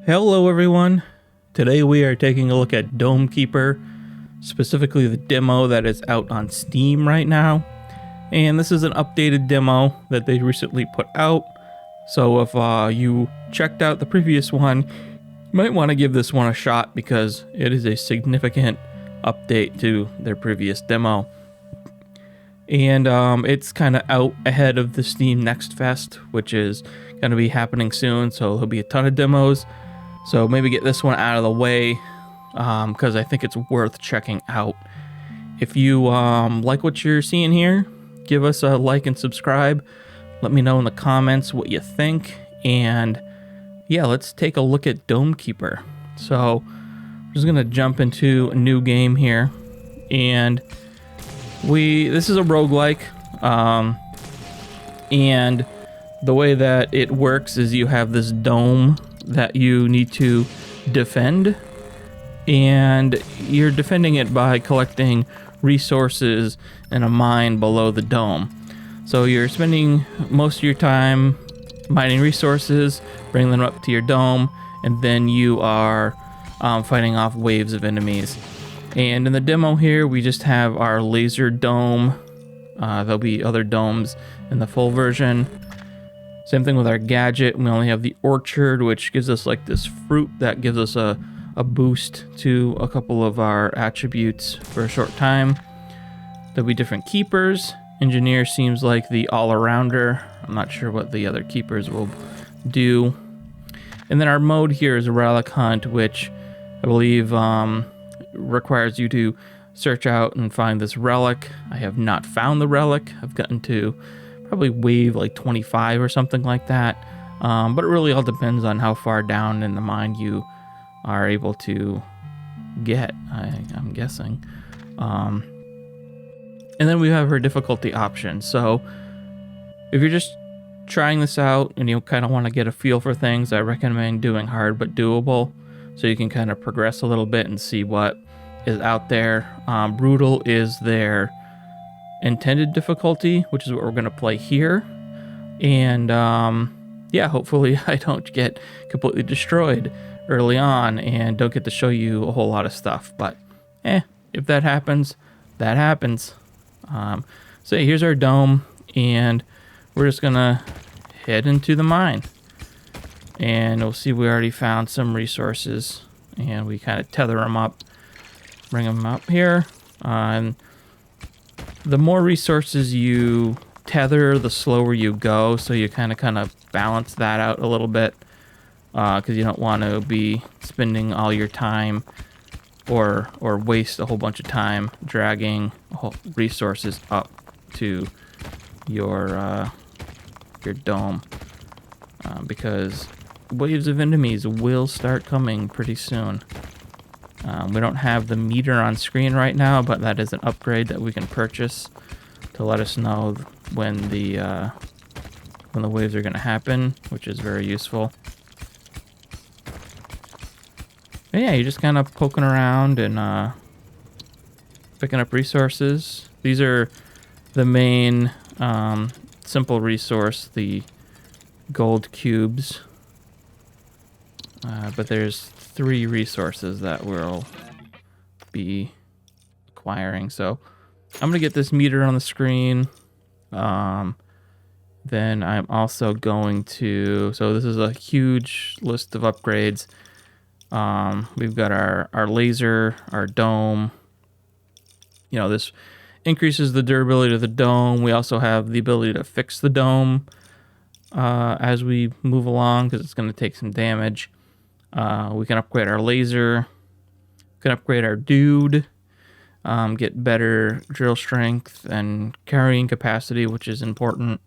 Hello everyone, today we are taking a look at Dome Keeper, specifically the demo that is out on Steam right now. And this is an updated demo that they recently put out, so if you checked out the previous one, you might want to give this one a shot because it is a significant update to their previous demo. And it's kind of out ahead of the Steam Next Fest, which is going to be happening soon, so there'll be a ton of demos. So maybe get this one out of the way because I think it's worth checking out. If you like what you're seeing here, give us a like and subscribe. Let me know in the comments what you think. And yeah, let's take a look at Dome Keeper. So I'm just going to jump into a new game here. And this is a roguelike. And the way that it works is you have this dome that you need to defend, and you're defending it by collecting resources in a mine below the dome. So you're spending most of your time mining resources, bringing them up to your dome, and then you are fighting off waves of enemies. And in the demo here, we just have our laser dome. There'll be other domes in the full version. Same thing with our gadget. We only have the orchard, which gives us like this fruit that gives us a boost to a couple of our attributes for a short time. There'll be different keepers. Engineer seems like the all-arounder. I'm not sure what the other keepers will do. And then our mode here is a relic hunt, which I believe requires you to search out and find this relic. I have not found the relic. I've gotten to probably wave like 25 or something like that. But it really all depends on how far down in the mine you are able to get, I'm guessing. And then we have our difficulty option. So if you're just trying this out and you kind of want to get a feel for things, I recommend doing hard but doable, so you can kind of progress a little bit and see what is out there. Brutal is their intended difficulty, which is what we're going to play here. And yeah, hopefully I don't get completely destroyed early on and don't get to show you a whole lot of stuff. But if that happens, that happens. So here's our dome, and we're just gonna head into the mine, and we'll see we already found some resources, and we kind of tether them up, bring them up here. And the more resources you tether, the slower you go, so you kind of balance that out a little bit, because you don't want to be spending all your time or waste a whole bunch of time dragging resources up to your dome, because waves of enemies will start coming pretty soon. We don't have the meter on screen right now, but that is an upgrade that we can purchase to let us know when the waves are going to happen, which is very useful. But yeah, you're just kind of poking around and picking up resources. These are the main simple resource, the gold cubes. But there's 3 resources that we'll be acquiring. So I'm gonna get this meter on the screen. Then I'm also going to, so this is a huge list of upgrades. We've got our laser, our dome. You know, this increases the durability of the dome. We also have the ability to fix the dome as we move along, because it's going to take some damage. We can upgrade our laser. We can upgrade our dude. Get better drill strength and carrying capacity, which is important.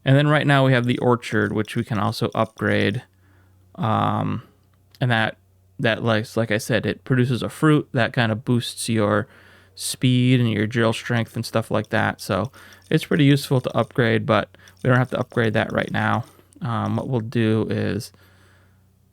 And then right now we have the orchard, which we can also upgrade. And that like I said, it produces a fruit that kind of boosts your speed and your drill strength and stuff like that. So it's pretty useful to upgrade, but we don't have to upgrade that right now. What we'll do is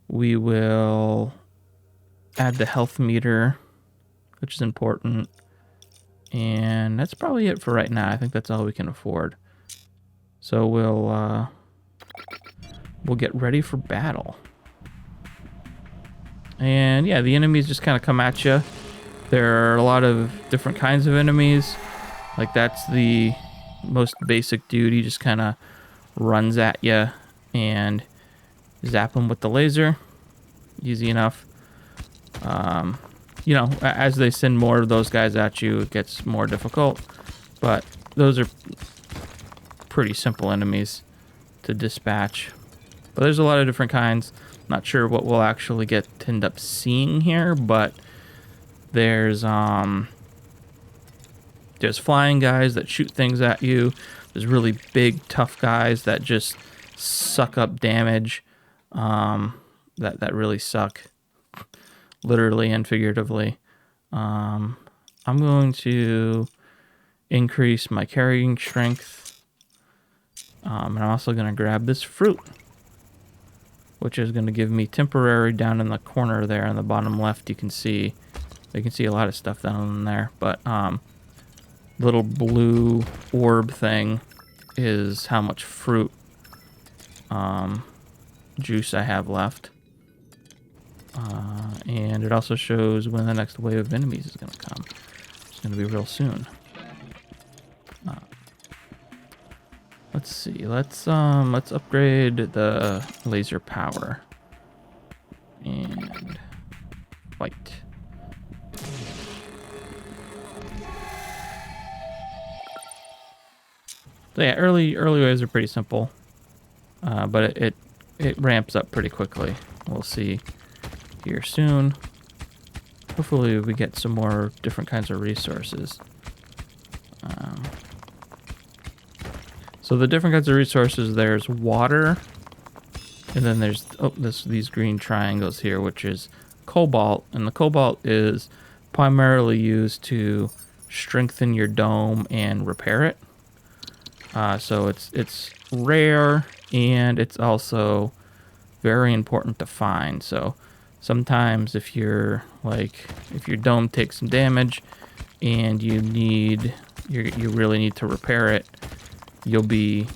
we will add the health meter, which is important. And that's probably it for right now. I think that's all we can afford. So we'll get ready for battle. And yeah, the enemies just kind of come at you. There are a lot of different kinds of enemies. Like that's the most basic dude. He just kind of runs at you and zap him with the laser. Easy enough. You know, as they send more of those guys at you, it gets more difficult. But those are pretty simple enemies to dispatch. But there's a lot of different kinds. Not sure what we'll actually end up seeing here, but there's flying guys that shoot things at you. There's really big, tough guys that just suck up damage. That really suck, literally and figuratively. I'm going to increase my carrying strength, and I'm also going to grab this fruit, which is going to give me temporary down in the corner there on the bottom left. You can see a lot of stuff down in there, but little blue orb thing is how much fruit juice I have left. And it also shows when the next wave of enemies is going to come. It's going to be real soon. Let's see. Let's upgrade the laser power. And fight. So yeah, early waves are pretty simple, but it ramps up pretty quickly. We'll see here soon. Hopefully we get some more different kinds of resources. So the different kinds of resources, there's water, and then there's these green triangles here, which is cobalt, and the cobalt is primarily used to strengthen your dome and repair it. So it's rare, and it's also very important to find. So sometimes if your dome takes some damage and you really need to repair it, you'll be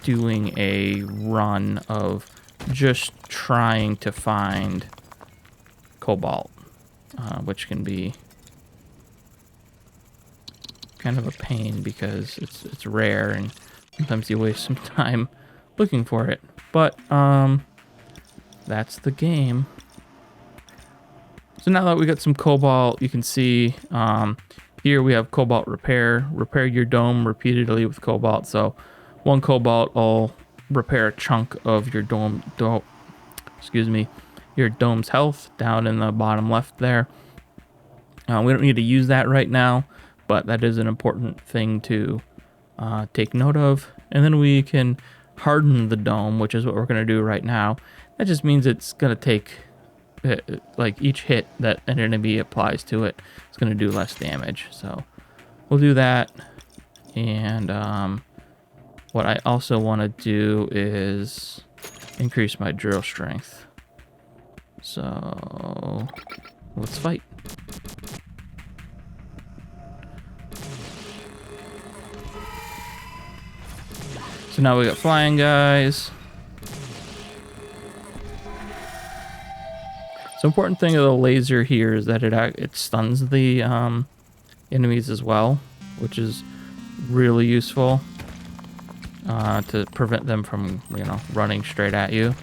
doing a run of just trying to find cobalt, which can be kind of a pain because it's rare and sometimes you waste some time looking for it. But that's the game. So now that we got some cobalt, you can see here we have cobalt repair. Repair your dome repeatedly with cobalt. So one cobalt will repair a chunk of your your dome's health down in the bottom left there. We don't need to use that right now, but that is an important thing to take note of. And then we can harden the dome, which is what we're going to do right now. That just means it's going to take, like each hit that an enemy applies to it, it's going to do less damage. So we'll do that. And what I also want to do is increase my drill strength. So let's fight. So now we got flying guys. So important thing of the laser here is that it stuns the enemies as well, which is really useful to prevent them from running straight at you.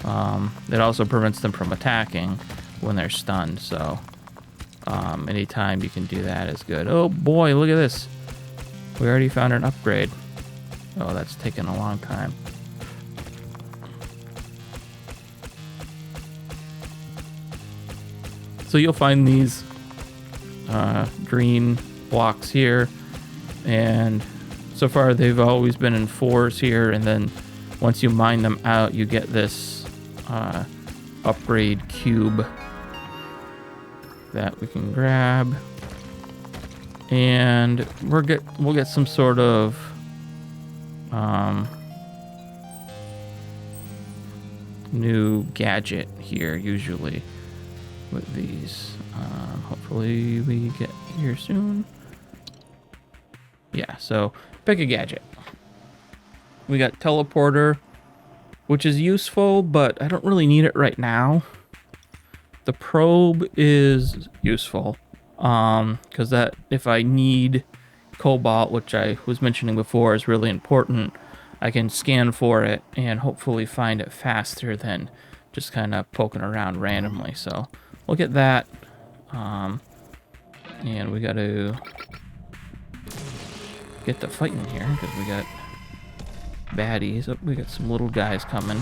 It also prevents them from attacking when they're stunned. So anytime you can do that is good. Oh boy, look at this! We already found an upgrade. Oh, that's taken a long time. So you'll find these green blocks here, and so far they've always been in 4s here, and then once you mine them out, you get this upgrade cube that we can grab, and we'll get some sort of new gadget here usually with these. Hopefully we get here soon. Yeah, so pick a gadget. We got teleporter, which is useful, but I don't really need it right now. the probe is useful. Because that, if I need cobalt, which I was mentioning before is really important, I can scan for it and hopefully find it faster than just kind of poking around randomly. So we'll get that. And we got to get the fighting here because we got baddies. Oh, we got some little guys coming.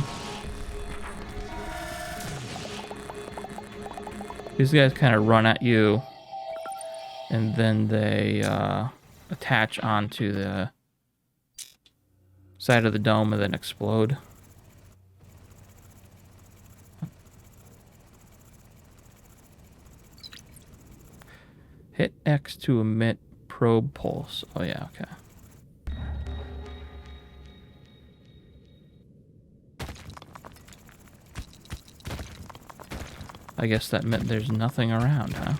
These guys kind of run at you, and then they attach onto the side of the dome and then explode. Hit X to emit probe pulse. Oh yeah, okay. I guess that meant there's nothing around, huh?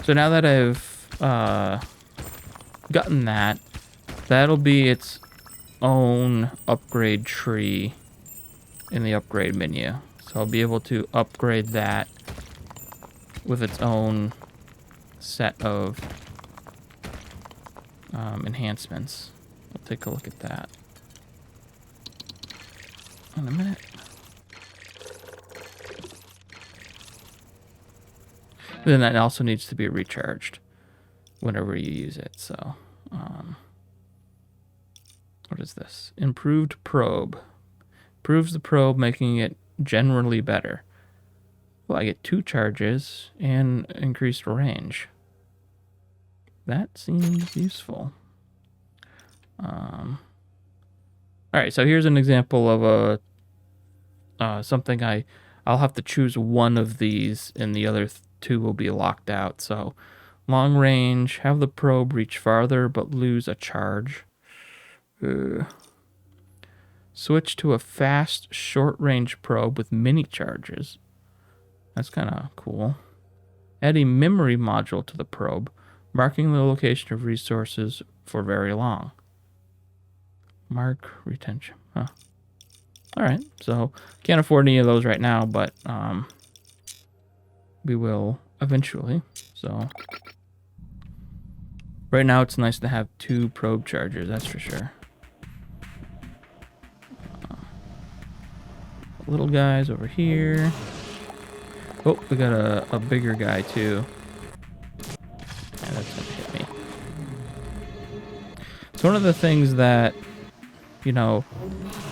So now that I've gotten that, that'll be its own upgrade tree in the upgrade menu. So I'll be able to upgrade that with its own set of enhancements. We'll take a look at that in a minute. Then that also needs to be recharged whenever you use it. So, what is this? Improved probe. Improves the probe, making it generally better. Well, I get 2 charges and increased range. That seems useful. All right, so here's an example of a something I'll have to choose one of these, and the other 2 will be locked out. So, long range, have the probe reach farther but lose a charge. Switch to a fast, short-range probe with mini charges. That's kind of cool. Add a memory module to the probe, marking the location of resources for very long. Mark retention. Huh. All right, so can't afford any of those right now, but we will eventually. So right now it's nice to have 2 probe chargers, that's for sure. Little guys over here. Oh, we got a bigger guy too. Yeah, that's gonna hit me. So one of the things that, you know,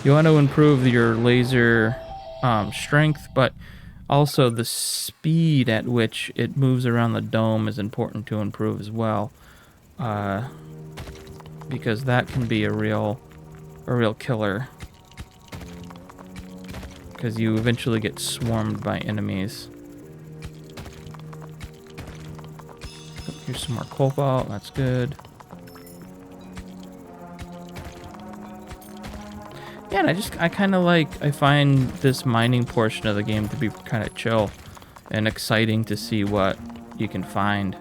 you want to improve your laser strength, but also the speed at which it moves around the dome is important to improve as well, because that can be a real killer. Because you eventually get swarmed by enemies. Here's some more cobalt. That's good. Yeah, and I find this mining portion of the game to be kind of chill and exciting to see what you can find.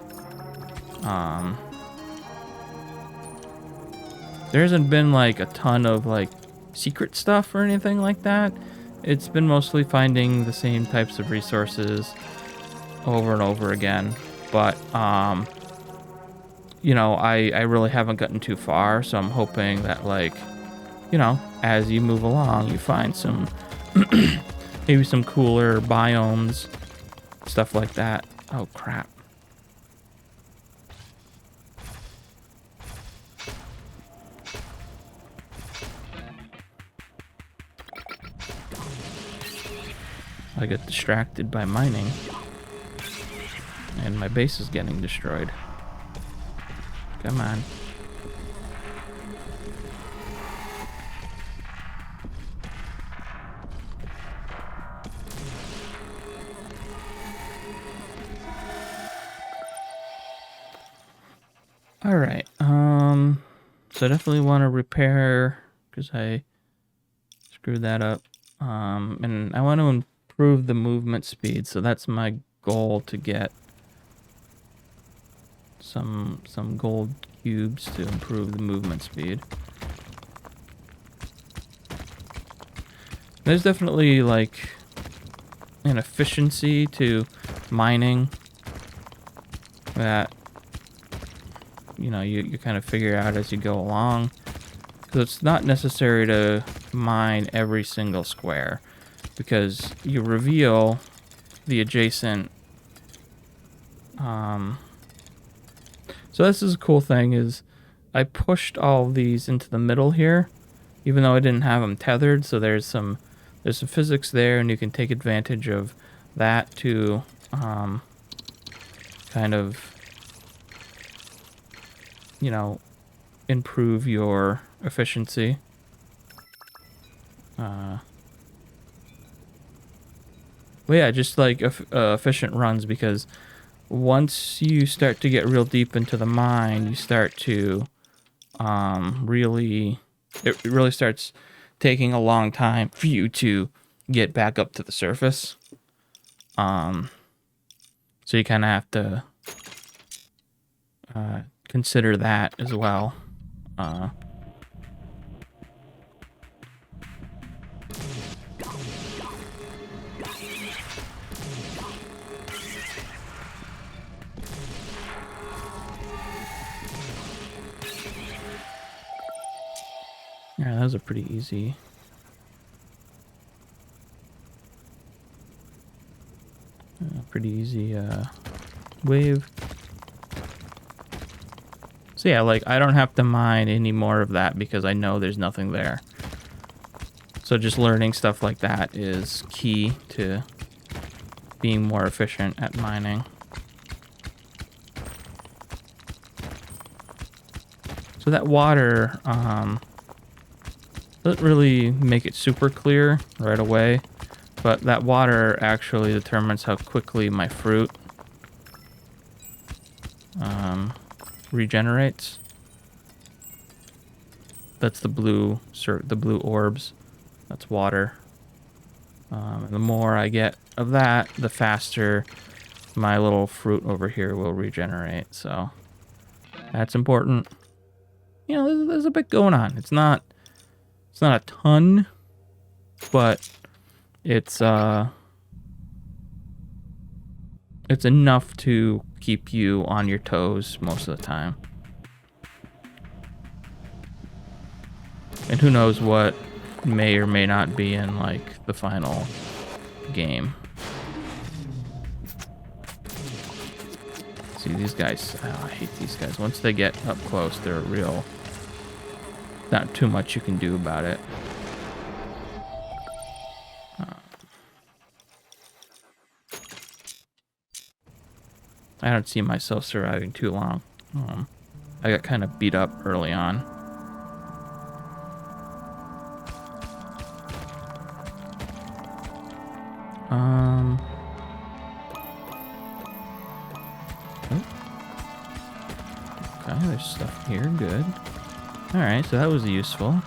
There hasn't been like a ton of like secret stuff or anything like that. It's been mostly finding the same types of resources over and over again. But, you know, I really haven't gotten too far, so I'm hoping that, like, you know, as you move along, you find some, maybe some cooler biomes, stuff like that. Oh, crap. I get distracted by mining, and my base is getting destroyed. Come on. All right. So I definitely want to repair because I screwed that up. And I want to improve the movement speed, so that's my goal, to get some gold cubes to improve the movement speed. There's definitely like an efficiency to mining that, you know, you kind of figure out as you go along. So it's not necessary to mine every single square, because you reveal the adjacent. So this is a cool thing, is I pushed all of these into the middle here, even though I didn't have them tethered. So there's some physics there, and you can take advantage of that to kind of, you know, improve your efficiency. Well, yeah, just like efficient runs, because once you start to get real deep into the mine, you start to it really starts taking a long time for you to get back up to the surface. So you kind of have to consider that as well. Yeah, that was a pretty easy. Wave. So yeah, like I don't have to mine any more of that because I know there's nothing there. So just learning stuff like that is key to being more efficient at mining. So that water doesn't really make it super clear right away, but that water actually determines how quickly my fruit regenerates. That's the blue orbs. That's water. And the more I get of that, the faster my little fruit over here will regenerate. So that's important. You know, there's a bit going on. It's not a ton, but it's enough to keep you on your toes most of the time. And who knows what may or may not be in like the final game. See these guys, I hate these guys. Once they get up close, they're real. Not too much you can do about it. I don't see myself surviving too long. I got kind of beat up early on. Okay, there's stuff here. Good. All right, so that was useful.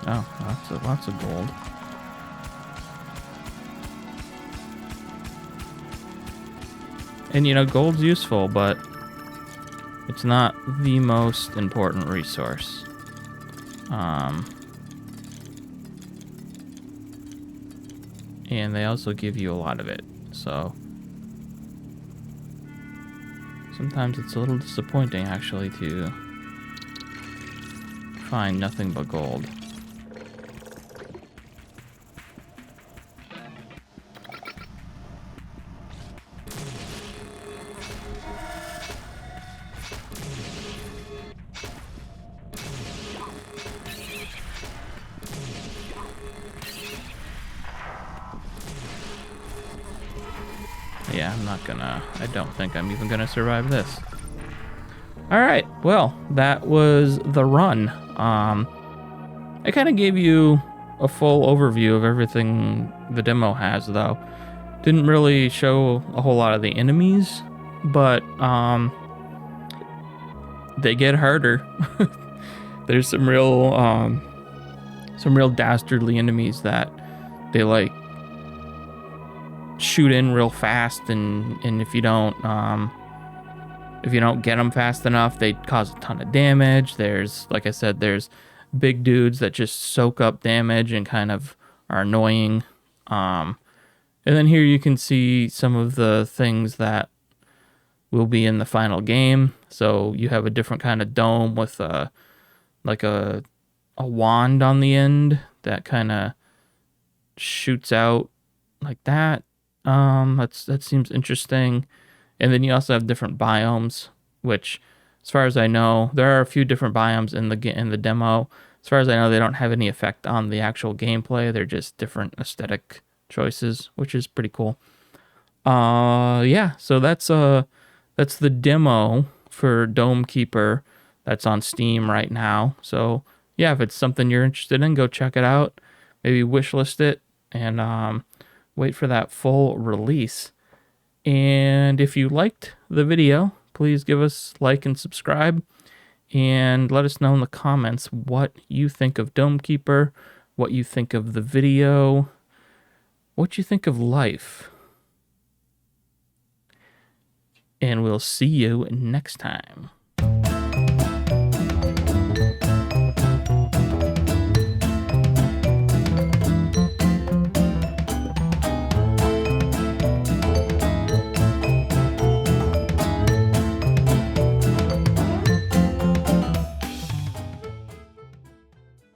Oh, lots of gold. And you know, gold's useful, but it's not the most important resource. And they also give you a lot of it, so sometimes it's a little disappointing actually to find nothing but gold. Yeah, I don't think I'm even gonna survive this. Alright, well, that was the run. I kind of gave you a full overview of everything the demo has, though. Didn't really show a whole lot of the enemies, but they get harder. There's some real dastardly enemies that they like shoot in real fast, and if you don't get them fast enough, they cause a ton of damage. There's, like I said, there's big dudes that just soak up damage and kind of are annoying. And then here you can see some of the things that will be in the final game. So you have a different kind of dome with like a wand on the end that kind of shoots out like that. That seems interesting. And then you also have different biomes, which, as far as I know, there are a few different biomes in the demo. As far as I know, they don't have any effect on the actual gameplay. They're just different aesthetic choices, which is pretty cool. Yeah, so that's the demo for Dome Keeper that's on Steam right now. So yeah, if it's something you're interested in, go check it out. Maybe wishlist it and wait for that full release. And if you liked the video, please give us a like and subscribe, and let us know in the comments what you think of Dome Keeper, what you think of the video, what you think of life. And we'll see you next time.